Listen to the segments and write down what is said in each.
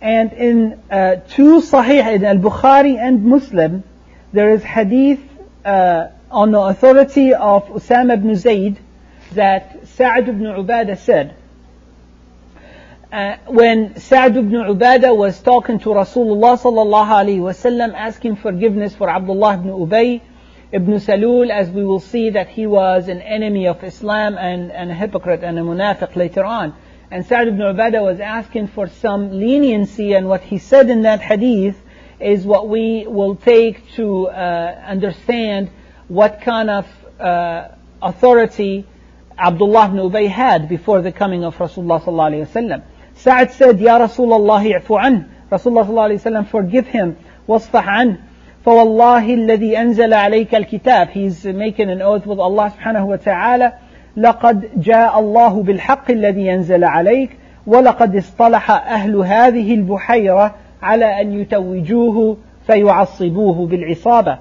And in two Sahih, in Al-Bukhari and Muslim, there is hadith on the authority of Usama ibn Zayd that Sa'd ibn Ubadah said, when Sa'd ibn Ubadah was talking to Rasulullah sallallahu alaihi wasallam, asking forgiveness for Abdullah ibn Ubay ibn Salul, as we will see that he was an enemy of Islam and a hypocrite and a munafiq later on. And Sa'd ibn Ubadah was asking for some leniency, and what he said in that hadith is what we will take to understand what kind of authority Abdullah ibn Ubay had before the coming of Rasulullah sallallahu alaihi wasallam. Sa'd said, Ya Rasulullah i'fu an. Rasulullah sallallahu alaihi wasallam, forgive him. Wasfah an. فَوَاللَّهِ الَّذِي أَنزَلَ عَلَيْكَ الْكِتَابِ. He's making an oath with Allah subhanahu wa ta'ala. لَقَدْ جَاءَ اللَّهُ بِالْحَقِّ الَّذِي أَنزَلَ عَلَيْكَ وَلَقَدْ اصْطَلَحَ أَهْلُ هَذِهِ الْبُحَيْرَةِ عَلَى أَنْ يُتَوِّجُوهُ فَيُعَصِّبُوهُ بِالْعِصَابَةِ.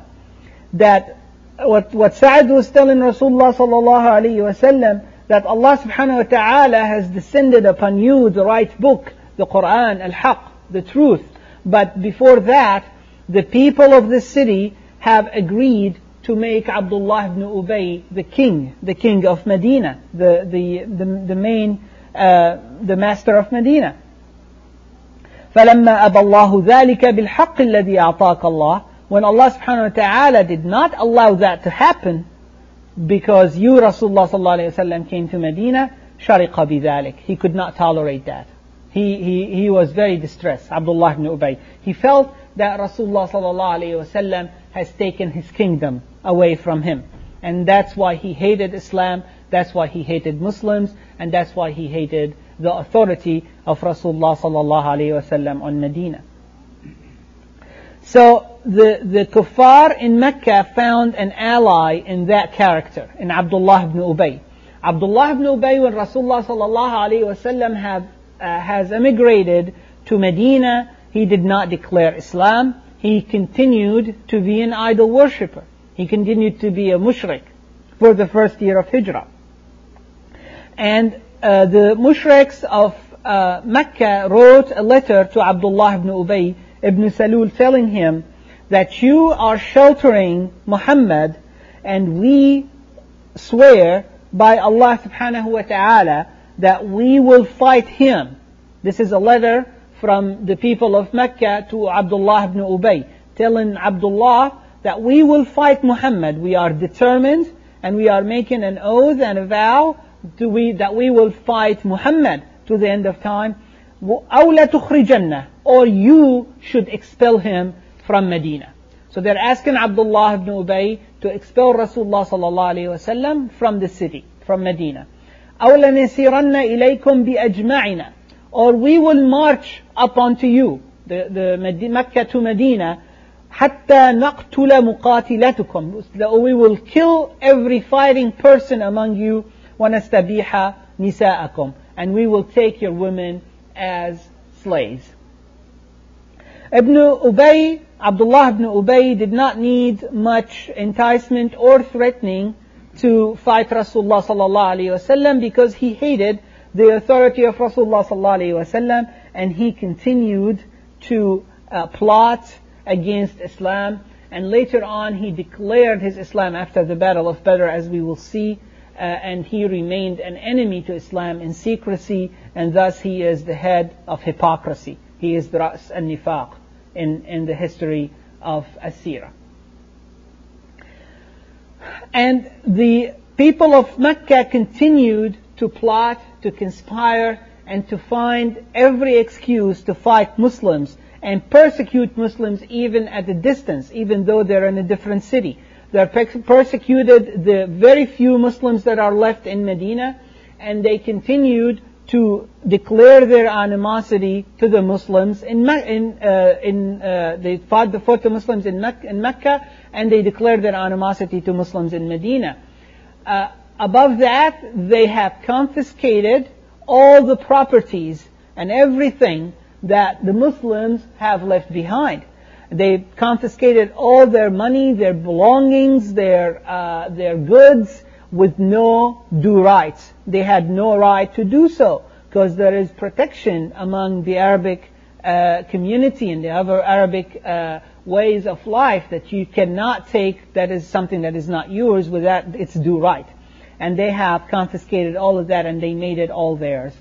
That what Sa'd was telling Rasulullah sallallahu alayhi wa sallam, that Allah subhanahu wa ta'ala has descended upon you the right book, the Quran, al-Haq, the truth. But before that, the people of the city have agreed to make Abdullah ibn Ubay the king of Medina, the master of Medina. فَلَمَّا أَبَى اللَّهُ ذَلِكَ بِالْحَقِّ الَّذِي أَعْطَاكَ اللَّهُ. When Allah subhanahu wa ta'ala did not allow that to happen, because you, Rasulullah sallallahu alayhi wa sallam, came to Medina, شَرِقَ بِذَلِكَ. He could not tolerate that. He was very distressed, Abdullah ibn Ubay. He felt that Rasulullah sallallahu alayhi wa sallam has taken his kingdom away from him. And that's why he hated Islam, that's why he hated Muslims, and that's why he hated the authority of Rasulullah sallallahu alayhi wa sallam on Medina. So the kuffar in Mecca found an ally in that character, in Abdullah ibn Ubay. Abdullah ibn Ubay, when Rasulullah sallallahu alayhi wa sallam has emigrated to Medina, he did not declare Islam. He continued to be an idol worshipper. He continued to be a mushrik for the first year of Hijrah. And the mushriks of Mecca wrote a letter to Abdullah ibn Ubay ibn Salul telling him that you are sheltering Muhammad, and we swear by Allah subhanahu wa ta'ala that we will fight him. This is a letter from the people of Mecca to Abdullah ibn Ubay, telling Abdullah that we will fight Muhammad. We are determined, and we are making an oath and a vow that we will fight Muhammad to the end of time. أَوْ لَتُخْرِجَنَّ. Or you should expel him from Medina. So they're asking Abdullah ibn Ubay to expel Rasulullah sallallahu alayhi wa sallam from the city, from Medina. أَوْ لَنَسِيرَنَّ إِلَيْكُمْ بِأَجْمَعِنَا. Or we will march up onto you, the Mecca to Medina, حَتَّى نَقْتُلَ مُقَاتِلَتُكُمْ. We will kill every fighting person among you, وَنَسْتَبِيحَ نِسَاءَكُمْ. And we will take your women as slaves. Abdullah ibn Ubay did not need much enticement or threatening to fight Rasulullah sallallahu alayhi wa sallam, because he hated the authority of Rasulullah sallallahu alayhi wa sallam, and he continued to plot against Islam. And later on he declared his Islam after the battle of Badr, as we will see, and he remained an enemy to Islam in secrecy, and thus he is the head of hypocrisy. He is the Ra's al-Nifaq in the history of Sirah. And the people of Mecca continued to plot, to conspire, and to find every excuse to fight Muslims and persecute Muslims even at a distance, even though they're in a different city. They persecuted the very few Muslims that are left in Medina, and they continued to declare their animosity to the Muslims they fought the Muslims in Mecca, and they declared their animosity to Muslims in Medina. Above that, they have confiscated all the properties and everything that the Muslims have left behind. They confiscated all their money, their belongings, their goods, with no due rights. They had no right to do so, because there is protection among the Arabic community and the other Arabic ways of life that you cannot take that is something that is not yours without its due right. And they have confiscated all of that and they made it all theirs.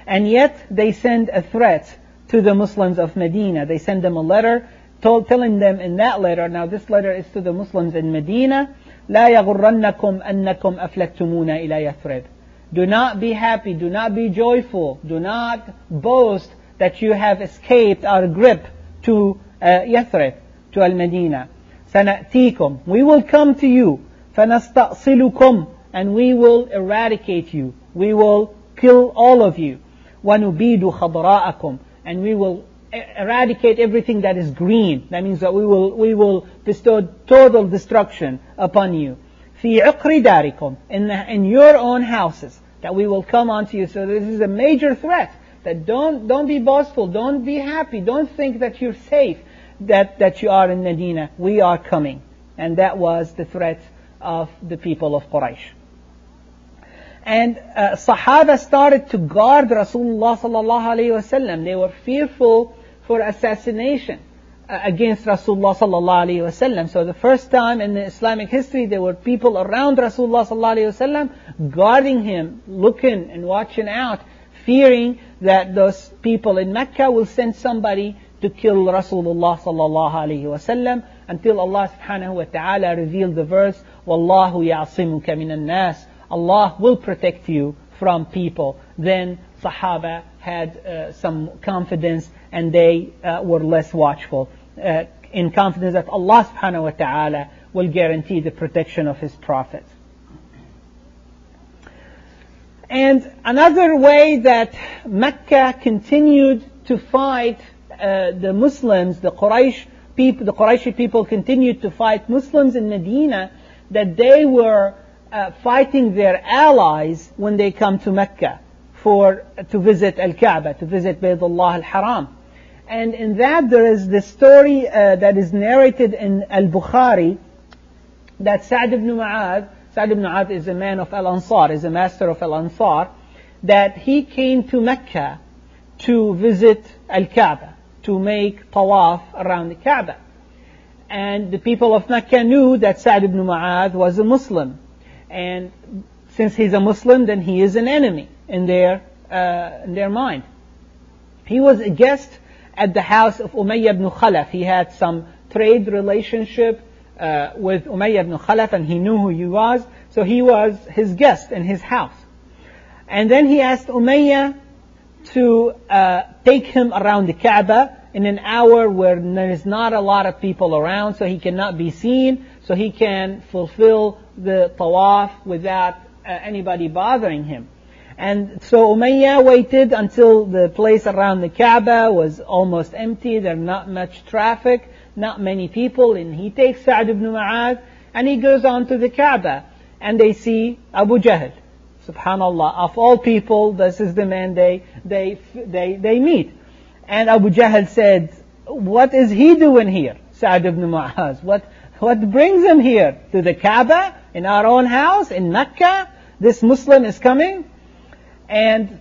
And yet they send a threat to the Muslims of Medina. They send them a letter telling them in that letter, now this letter is to the Muslims in Medina, لا يغرنكم أنكم أفلتمون إلى يثرب. Do not be happy, do not be joyful, do not boast that you have escaped our grip to Yathrib, to Al-Medina. سنأتيكم, we will come to you, فنستأصلكم, and we will eradicate you, we will kill all of you. وَنُبِيدُ خَضْرَاءَكُمْ, and we will eradicate everything that is green. That means that we will bestow total destruction upon you. فِي عِقْرِ دَارِكُمْ, in your own houses, that we will come onto you. So this is a major threat. That don't be boastful, don't be happy, don't think that you're safe, that you are in Medina. We are coming. And that was the threat of the people of Quraysh. And Sahaba started to guard Rasulullah sallallahu alayhi wasallam. They were fearful for assassination against Rasulullah sallallahu alayhi wasallam. So the first time in the Islamic history, there were people around Rasulullah sallallahu alayhi wasallam guarding him, looking and watching out, fearing that those people in Mecca will send somebody to kill Rasulullah sallallahu alayhi wasallam, until Allah subhanahu wa ta'ala revealed the verse, وَاللَّهُ يَعْصِمُكَ مِنَ النَّاسِ, Allah will protect you from people. Then Sahaba had some confidence and they were less watchful, in confidence that Allah subhanahu wa ta'ala will guarantee the protection of His Prophet. And another way that Mecca continued to fight the Muslims, the Qurayshi people continued to fight Muslims in Medina, that they were fighting their allies when they come to Mecca to visit Al-Kaaba, to visit Baytullah Al-Haram. And in that there is the story that is narrated in Al-Bukhari, that Sa'd ibn Mu'adh is a man of Al-Ansar, is a master of Al-Ansar, that he came to Mecca to visit Al-Kaaba, to make tawaf around the Kaaba. And the people of Mecca knew that Sa'd ibn Mu'adh was a Muslim. And since he's a Muslim, then he is an enemy in their mind. He was a guest at the house of Umayyah ibn Khalaf. He had some trade relationship with Umayyah ibn Khalaf, and he knew who he was, so he was his guest in his house. And then he asked Umayyah to take him around the Kaaba in an hour where there is not a lot of people around, so he cannot be seen, so he can fulfill the tawaf without anybody bothering him. And so Umayyah waited until the place around the Kaaba was almost empty, there's not much traffic, not many people, and he takes Sa'd ibn Mu'adh and he goes on to the Kaaba, and they see Abu Jahl. Subhanallah, of all people, this is the man they meet. And Abu Jahl said, what is he doing here, Sa'd ibn Mu'adh? What brings him here to the Kaaba, in our own house, in Mecca? This Muslim is coming? And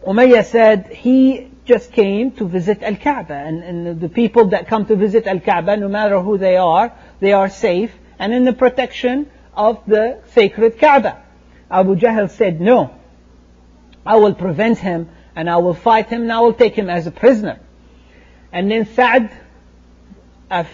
Umayyah said, he just came to visit Al-Kaaba. And the people that come to visit Al-Kaaba, no matter who they are safe and in the protection of the sacred Kaaba. Abu Jahl said, no, I will prevent him and I will fight him and I will take him as a prisoner. And then Sa'd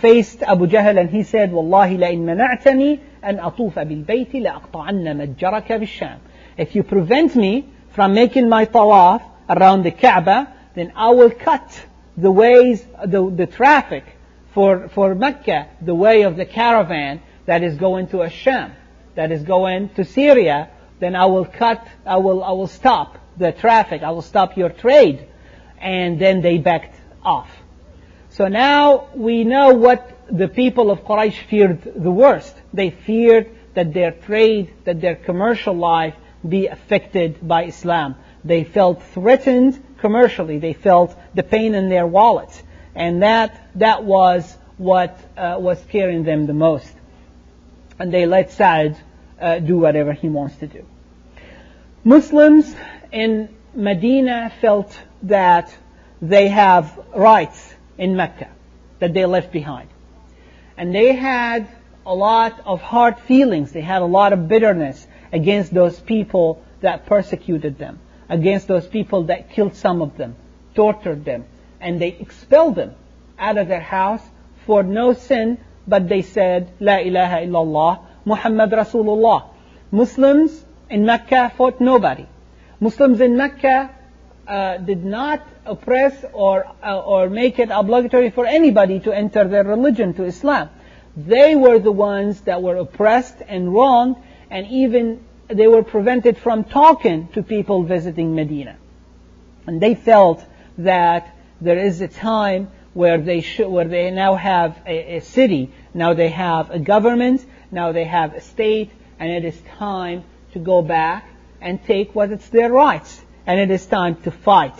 faced Abu Jahl and he said, Wallahi la'in mana'tani an atufa bil bayti la'aqta'anna majjaraka bisham. If you prevent me from making my tawaf around the Kaaba, then I will cut the ways, the traffic for Mecca, the way of the caravan that is going to Asham, that is going to Syria. Then I will stop the traffic, I will stop your trade. And then they backed off. So now we know what the people of Quraysh feared the worst. They feared that their trade, that their commercial life be affected by Islam. They felt threatened commercially. They felt the pain in their wallets. And that was what was scaring them the most. And they let Sa'd do whatever he wants to do. Muslims in Medina felt that they have rights in Mecca that they left behind. And they had a lot of hard feelings. They had a lot of bitterness against those people that persecuted them, against those people that killed some of them, tortured them, and they expelled them out of their house for no sin, but they said, La ilaha illallah, Muhammad Rasulullah. Muslims in Mecca fought nobody. Muslims in Mecca did not oppress or make it obligatory for anybody to enter their religion, to Islam. They were the ones that were oppressed and wronged, and even they were prevented from talking to people visiting Medina. And they felt that there is a time where they now have a city, now they have a government, now they have a state, and it is time to go back and take what is their rights. And it is time to fight